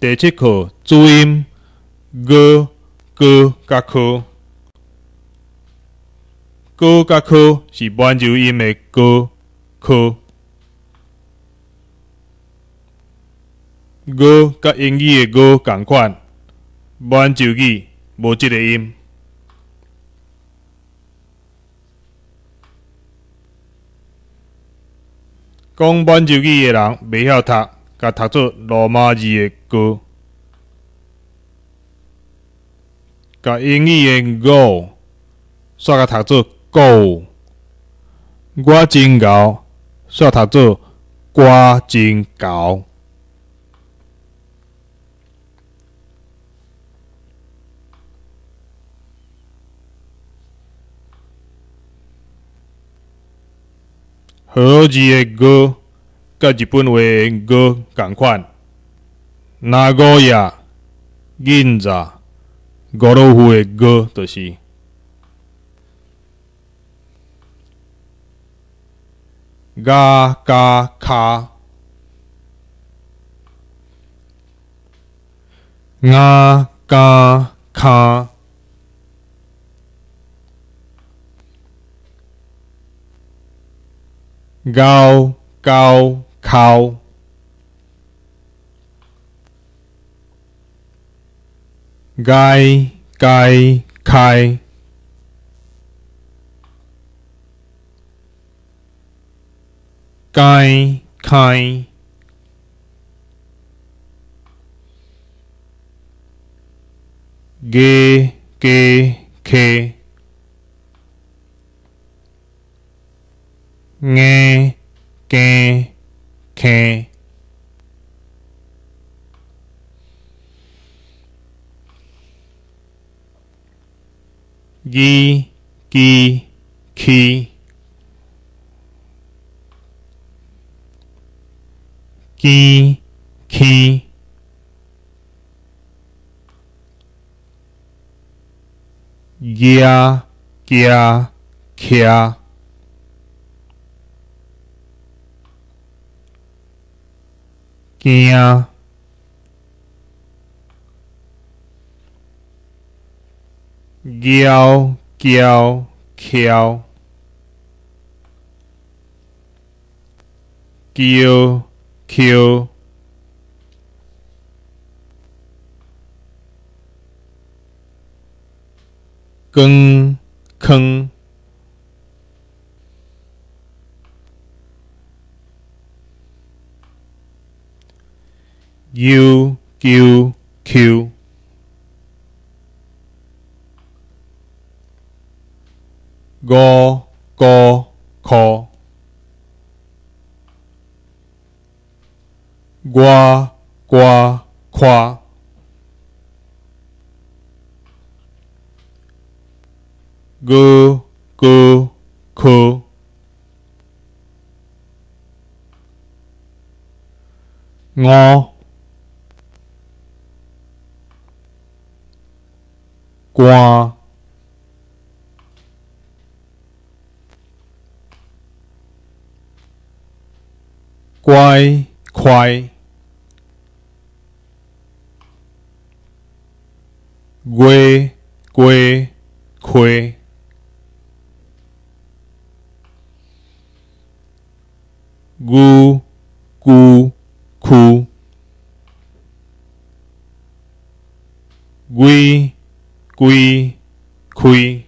第7課注音 g、g 甲 k。g 甲 k 是满柔音的 g、k。g 甲英語的 g 同款，滿柔語無這個音。講滿柔語的人袂曉讀，甲讀做羅馬字的 g。甲英語的 go 煞甲讀做 go。我真牛，煞讀做我真牛。好字的 g 甲日本話的 g 同款，那五夜、銀座、五老夫的 g 就是嘎加卡、雅加卡、高高靠、该该开、该开、给给开、nghe ke ke。gi gi ki ki ki gia gia kia kia gieo gieo kêu kêu kêu cưng khưng u q q go go kho qua qua khoa gơ gơ khơ ngo qua quay khoai quê quê khuê gu gu khu quy quy khuy